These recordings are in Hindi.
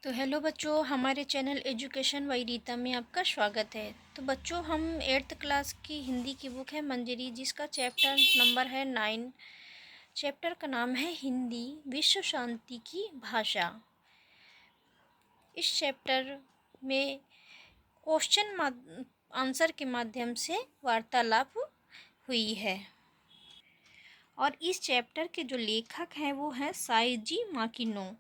तो हेलो बच्चों, हमारे चैनल एजुकेशन बाय रीता में आपका स्वागत है। तो बच्चों, हम 8th क्लास की हिंदी की बुक है मंजरी, जिसका चैप्टर नंबर है 9। चैप्टर का नाम है हिंदी विश्व शांति की भाषा। इस चैप्टर में क्वेश्चन आंसर के माध्यम से वार्तालाप हुई है। और इस चैप्टर के जो लेखक हैं वो हैं साइजी माकिनो।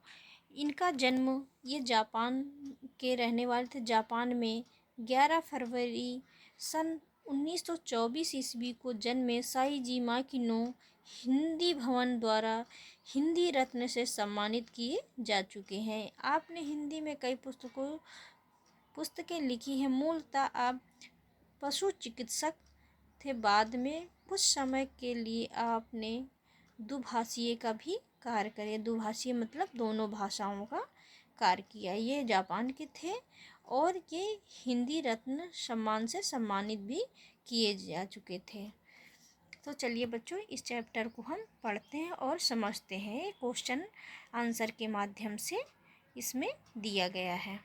इनका जन्म, ये जापान के रहने वाले थे। जापान में 11 फरवरी सन 1924 ईस्वी को जन्मे साइजी माकिनो हिंदी भवन द्वारा हिंदी रत्न से सम्मानित किए जा चुके हैं। आपने हिंदी में कई पुस्तकें लिखी हैं। मूलतः आप पशु चिकित्सक थे। बाद में कुछ समय के लिए आपने दुभाषीय का भी कार्य करे। दुभाषीय मतलब दोनों भाषाओं का कार्य किया। ये जापान के थे और ये हिंदी रत्न सम्मान से सम्मानित भी किए जा चुके थे। तो चलिए बच्चों, इस चैप्टर को हम पढ़ते हैं और समझते हैं। क्वेश्चन आंसर के माध्यम से इसमें दिया गया है।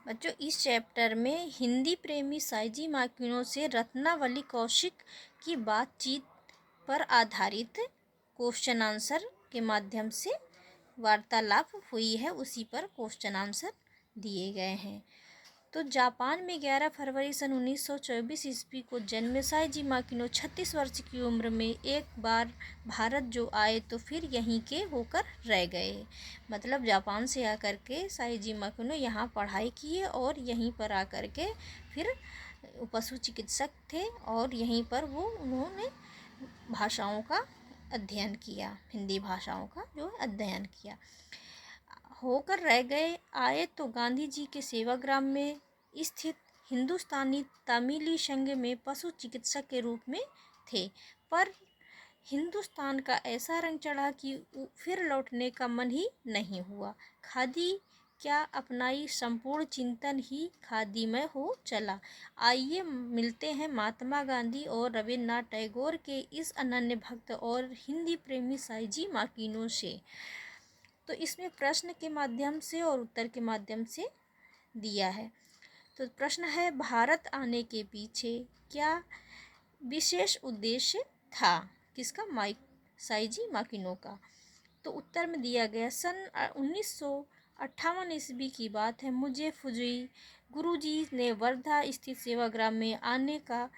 बच्चों, इस चैप्टर में हिंदी प्रेमी साइजी माकिनो से रत्नावली कौशिक की बातचीत पर आधारित क्वेश्चन आंसर के माध्यम से वार्तालाप हुई है। उसी पर क्वेश्चन आंसर दिए गए हैं। तो जापान में 11 फरवरी सन 1924 ईस्वी को जन्मे साइजी माकिनो 36 वर्ष की उम्र में एक बार भारत जो आए तो फिर यहीं के होकर रह गए। मतलब जापान से आकर के साइजी माकिनो यहाँ पढ़ाई किए और यहीं पर आकर के फिर पशु चिकित्सक थे और यहीं पर उन्होंने भाषाओं का अध्ययन किया। हिंदी भाषाओं का जो अध्ययन किया होकर रह गए। आए तो गांधी जी के सेवाग्राम में स्थित हिंदुस्तानी तमिली संघ में पशु चिकित्सक के रूप में थे। पर हिंदुस्तान का ऐसा रंग चढ़ा कि फिर लौटने का मन ही नहीं हुआ। खादी क्या अपनाई, संपूर्ण चिंतन ही खादीमय हो चला। आइए मिलते हैं महात्मा गांधी और रविन्द्रनाथ टैगोर के इस अनन्य भक्त और हिंदी प्रेमी साइजी माकिनो से। तो इसमें प्रश्न के माध्यम से और उत्तर के माध्यम से दिया है। तो प्रश्न है, भारत आने के पीछे क्या विशेष उद्देश्य था? किसका? साइजी माकिनो का। तो उत्तर में दिया गया, सन 1958 ईस्वी की बात है। मुझे फुजी गुरुजी ने वर्धा स्थित सेवाग्राम में आने का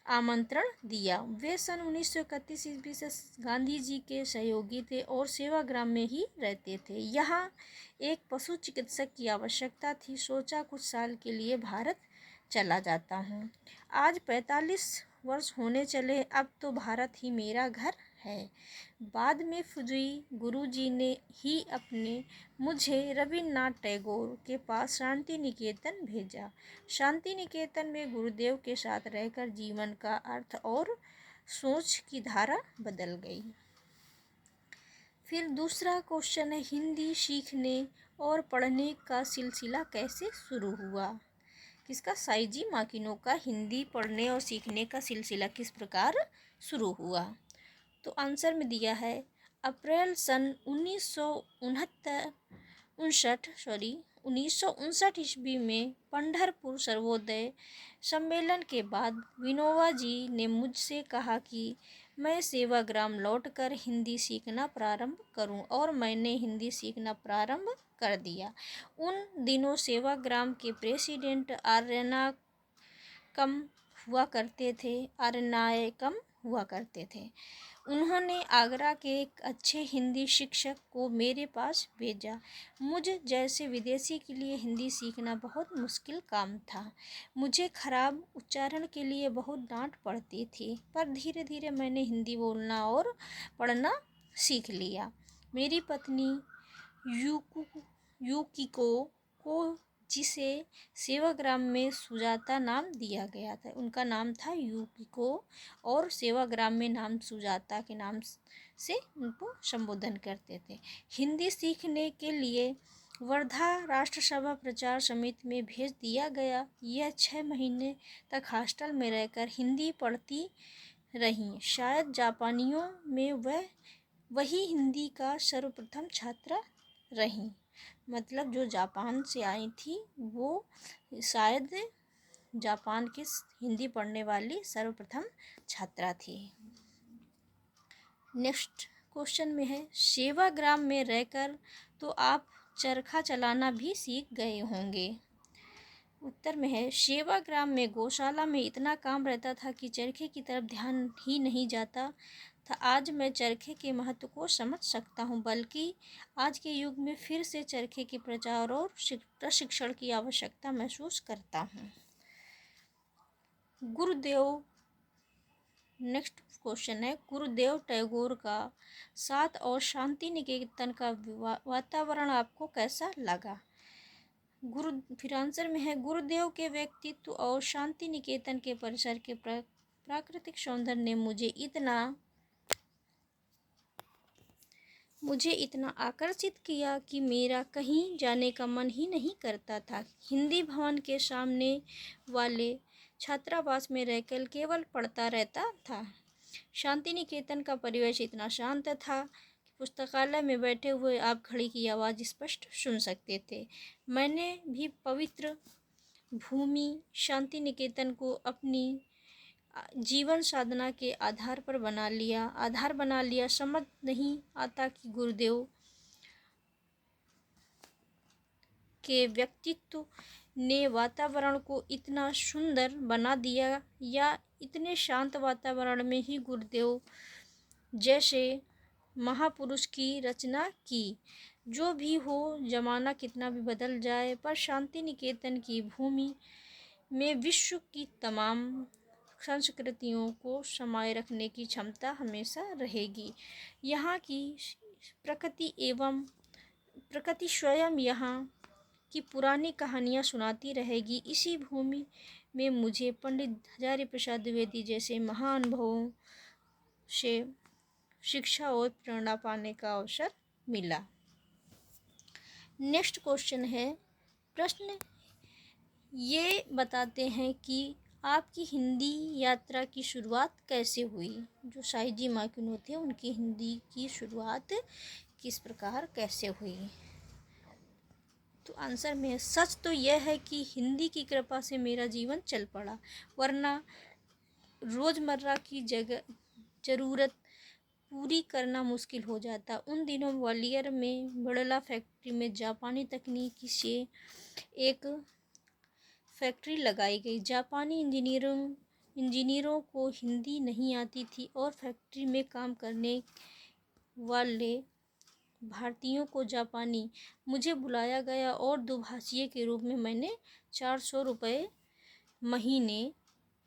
आमंत्रण दिया। वे सन 1931 ईस्वी से गांधी जी के सहयोगी थे और सेवाग्राम में ही रहते थे। यहाँ एक पशु चिकित्सक की आवश्यकता थी। सोचा कुछ साल के लिए भारत चला जाता हूँ। आज 45 वर्ष होने चले, अब तो भारत ही मेरा घर है। बाद में फुजी गुरुजी ने ही मुझे रविन्द्रनाथ टैगोर के पास शांति निकेतन भेजा। शांति निकेतन में गुरुदेव के साथ रहकर जीवन का अर्थ और सोच की धारा बदल गई। फिर दूसरा क्वेश्चन है, हिंदी सीखने और पढ़ने का सिलसिला कैसे शुरू हुआ? किसका? साइजी माकिनो का हिंदी पढ़ने और सीखने का सिलसिला किस प्रकार शुरू हुआ? तो आंसर में दिया है, अप्रैल सन 1959 ईस्वी में पंढरपुर सर्वोदय सम्मेलन के बाद विनोबा जी ने मुझसे कहा कि मैं सेवाग्राम लौटकर हिंदी सीखना प्रारंभ करूं, और मैंने हिंदी सीखना प्रारंभ कर दिया। उन दिनों सेवाग्राम के प्रेसिडेंट आर्यनाकम हुआ करते थे। उन्होंने आगरा के एक अच्छे हिंदी शिक्षक को मेरे पास भेजा। मुझ जैसे विदेशी के लिए हिंदी सीखना बहुत मुश्किल काम था। मुझे खराब उच्चारण के लिए बहुत डांट पड़ती थी, पर धीरे धीरे मैंने हिंदी बोलना और पढ़ना सीख लिया। मेरी पत्नी युकिको को, जिसे सेवाग्राम में सुजाता नाम दिया गया था, उनका नाम था युकिको, और सेवाग्राम में नाम सुजाता के नाम से उनको संबोधन करते थे। हिंदी सीखने के लिए वर्धा राष्ट्रसभा प्रचार समिति में भेज दिया गया। यह 6 महीने तक हॉस्टल में रहकर हिंदी पढ़ती रहीं। शायद जापानियों में वही हिंदी का सर्वप्रथम छात्र रहीं। मतलब जो जापान से आई थी वो शायद जापान की हिंदी पढ़ने वाली सर्वप्रथम छात्रा थी। नेक्स्ट क्वेश्चन में है, सेवाग्राम में रहकर तो आप चरखा चलाना भी सीख गए होंगे। उत्तर में है, सेवाग्राम में गौशाला में इतना काम रहता था कि चरखे की तरफ ध्यान ही नहीं जाता था। आज मैं चरखे के महत्व को समझ सकता हूँ, बल्कि आज के युग में फिर से चरखे के प्रचार और प्रशिक्षण की आवश्यकता महसूस करता हूँ। गुरुदेव नेक्स्ट क्वेश्चन है, गुरुदेव टैगोर का साथ और शांति निकेतन का वातावरण आपको कैसा लगा। फिर आंसर में है, गुरुदेव के व्यक्तित्व और शांति निकेतन के परिसर के प्राकृतिक सौंदर्य ने मुझे इतना आकर्षित किया कि मेरा कहीं जाने का मन ही नहीं करता था। हिंदी भवन के सामने वाले छात्रावास में रहकर केवल पढ़ता रहता था। शांति निकेतन का परिवेश इतना शांत था कि पुस्तकालय में बैठे हुए आप घड़ी की आवाज़ स्पष्ट सुन सकते थे। मैंने भी पवित्र भूमि शांति निकेतन को अपनी जीवन साधना के आधार बना लिया। समझ नहीं आता कि गुरुदेव के व्यक्तित्व ने वातावरण को इतना सुंदर बना दिया, या इतने शांत वातावरण में ही गुरुदेव जैसे महापुरुष की रचना की। जो भी हो, जमाना कितना भी बदल जाए, पर शांति निकेतन की भूमि में विश्व की तमाम संस्कृतियों को समाये रखने की क्षमता हमेशा रहेगी। यहाँ की प्रकृति स्वयं यहाँ की पुरानी कहानियाँ सुनाती रहेगी। इसी भूमि में मुझे पंडित हजारी प्रसाद द्विवेदी जैसे महानुभवों से शिक्षा और प्रेरणा पाने का अवसर मिला। नेक्स्ट क्वेश्चन है, प्रश्न ये बताते हैं कि आपकी हिंदी यात्रा की शुरुआत कैसे हुई। जो साई जी माकिनो थे उनकी हिंदी की शुरुआत किस प्रकार कैसे हुई। तो आंसर में सच तो यह है कि हिंदी की कृपा से मेरा जीवन चल पड़ा, वरना रोज़मर्रा की ज़रूरत पूरी करना मुश्किल हो जाता। उन दिनों ग्वालियर में बड़ला फैक्ट्री में जापानी तकनीकी से एक फैक्ट्री लगाई गई। जापानी इंजीनियरों को हिंदी नहीं आती थी और फैक्ट्री में काम करने वाले भारतीयों को जापानी। मुझे बुलाया गया और दुभाषिए के रूप में मैंने 400 रुपये महीने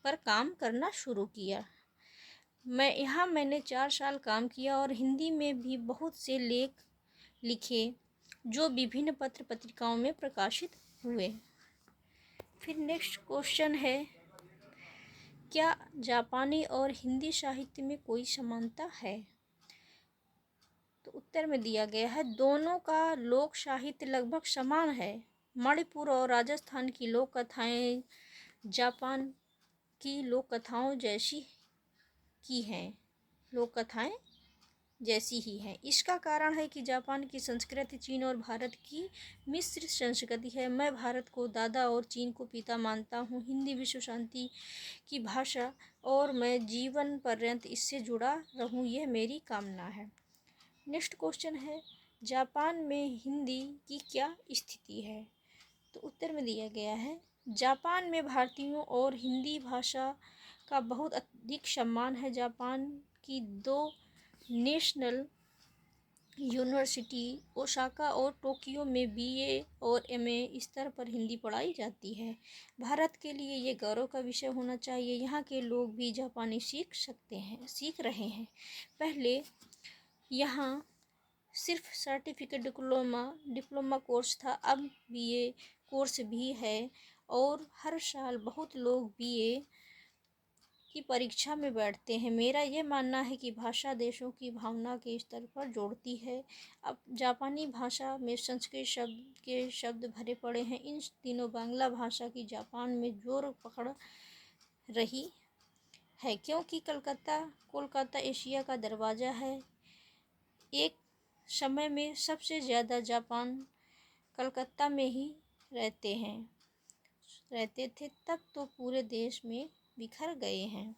पर काम करना शुरू किया। मैंने 4 साल काम किया और हिंदी में भी बहुत से लेख लिखे जो विभिन्न पत्र पत्रिकाओं में प्रकाशित हुए। फिर नेक्स्ट क्वेश्चन है, क्या जापानी और हिंदी साहित्य में कोई समानता है। तो उत्तर में दिया गया है, दोनों का लोक साहित्य लगभग समान है। मणिपुर और राजस्थान की लोक कथाएं जापान की लोक कथाओं जैसी ही हैं। इसका कारण है कि जापान की संस्कृति चीन और भारत की मिश्रित संस्कृति है। मैं भारत को दादा और चीन को पिता मानता हूँ। हिंदी विश्व शांति की भाषा और मैं जीवन पर्यंत इससे जुड़ा रहूँ, यह मेरी कामना है। नेक्स्ट क्वेश्चन है, जापान में हिंदी की क्या स्थिति है। तो उत्तर में दिया गया है, जापान में भारतीयों और हिंदी भाषा का बहुत अधिक सम्मान है। जापान की 2 नेशनल यूनिवर्सिटी ओसाका और टोक्यो में BA और MA स्तर पर हिंदी पढ़ाई जाती है। भारत के लिए ये गौरव का विषय होना चाहिए। यहाँ के लोग भी जापानी सीख रहे हैं। पहले यहाँ सिर्फ सर्टिफिकेट डिप्लोमा कोर्स था, अब BA कोर्स भी है और हर साल बहुत लोग BA की परीक्षा में बैठते हैं। मेरा ये मानना है कि भाषा देशों की भावना के स्तर पर जोड़ती है। अब जापानी भाषा में संस्कृत शब्द भरे पड़े हैं। इन दिनों बांग्ला भाषा की जापान में जोर पकड़ रही है, क्योंकि कोलकाता एशिया का दरवाज़ा है। एक समय में सबसे ज़्यादा जापान कलकत्ता में ही रहते थे, तब तो पूरे देश में बिखर गए हैं।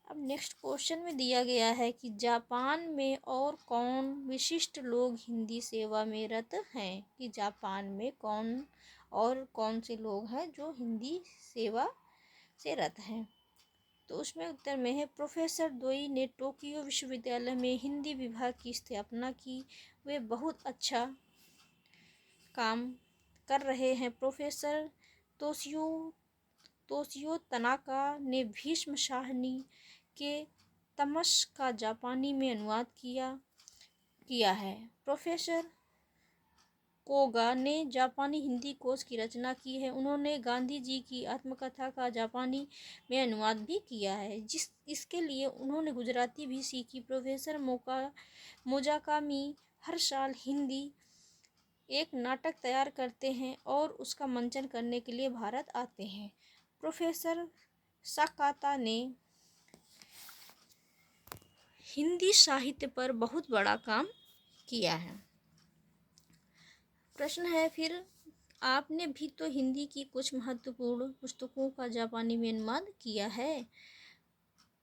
अब नेक्स्ट क्वेश्चन में दिया गया है कि जापान में और कौन विशिष्ट लोग हिंदी सेवा में रत हैं, कि जापान में कौन से लोग हैं जो हिंदी सेवा से रत हैं। तो उसमें उत्तर में है प्रोफेसर दोई ने टोक्यो विश्वविद्यालय में हिंदी विभाग की स्थापना की। वे बहुत अच्छा काम कर रहे हैं। प्रोफेसर तोशियो तनाका ने भीष्म शाहनी के तमस का जापानी में अनुवाद किया है। प्रोफेसर कोगा ने जापानी हिंदी कोश की रचना की है। उन्होंने गांधी जी की आत्मकथा का जापानी में अनुवाद भी किया है, इसके लिए उन्होंने गुजराती भी सीखी। प्रोफेसर मोजाकामी हर साल हिंदी एक नाटक तैयार करते हैं और उसका मंचन करने के लिए भारत आते हैं। प्रोफेसर साकाता ने हिंदी साहित्य पर बहुत बड़ा काम किया है। प्रश्न है फिर, आपने भी तो हिंदी की कुछ महत्वपूर्ण पुस्तकों का जापानी में अनुवाद किया है।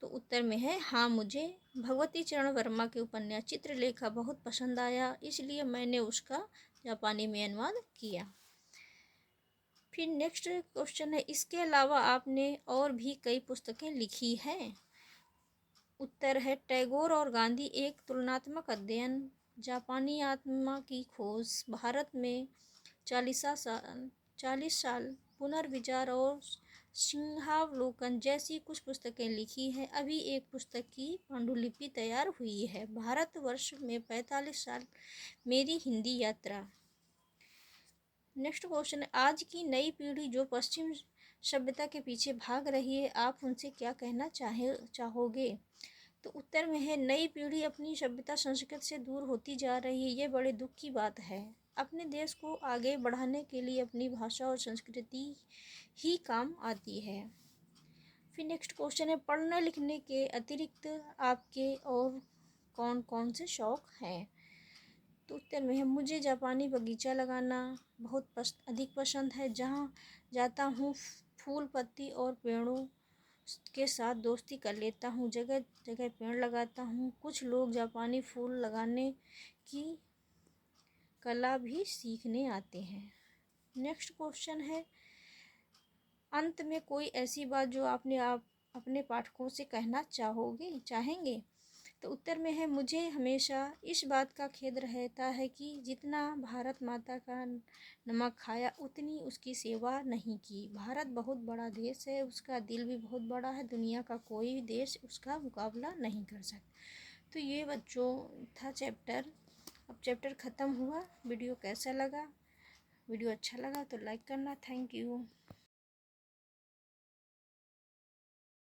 तो उत्तर में है हाँ, मुझे भगवती चरण वर्मा के उपन्यास चित्रलेखा बहुत पसंद आया, इसलिए मैंने उसका जापानी में अनुवाद किया। फिर नेक्स्ट क्वेश्चन है, इसके अलावा आपने और भी कई पुस्तकें लिखी हैं। उत्तर है टैगोर और गांधी एक तुलनात्मक अध्ययन, जापानी आत्मा की खोज, भारत में 40 साल, पुनर्विचार और सिंहावलोकन जैसी कुछ पुस्तकें लिखी हैं। अभी एक पुस्तक की पांडुलिपि तैयार हुई है। भारतवर्ष में 45 साल, मेरी हिंदी यात्रा। नेक्स्ट क्वेश्चन है, आज की नई पीढ़ी जो पश्चिम सभ्यता के पीछे भाग रही है, आप उनसे क्या कहना चाहोगे। तो उत्तर में है नई पीढ़ी अपनी सभ्यता संस्कृति से दूर होती जा रही है। ये बड़े दुख की बात है। अपने देश को आगे बढ़ाने के लिए अपनी भाषा और संस्कृति ही काम आती है। फिर नेक्स्ट क्वेश्चन है, पढ़ने लिखने के अतिरिक्त आपके और कौन कौन से शौक हैं। तो उत्तर में है मुझे जापानी बगीचा लगाना बहुत अधिक पसंद है। जहाँ जाता हूँ फूल पत्ती और पेड़ों के साथ दोस्ती कर लेता हूँ, जगह जगह पेड़ लगाता हूँ। कुछ लोग जापानी फूल लगाने की कला भी सीखने आते हैं। नेक्स्ट क्वेश्चन है, अंत में कोई ऐसी बात जो आपने अपने पाठकों से कहना चाहेंगे। तो उत्तर में है मुझे हमेशा इस बात का खेद रहता है कि जितना भारत माता का नमक खाया उतनी उसकी सेवा नहीं की। भारत बहुत बड़ा देश है, उसका दिल भी बहुत बड़ा है, दुनिया का कोई देश उसका मुकाबला नहीं कर सकता। तो ये बच्चों था चैप्टर। अब चैप्टर ख़त्म हुआ। वीडियो कैसा लगा? वीडियो अच्छा लगा तो लाइक करना। Thank you.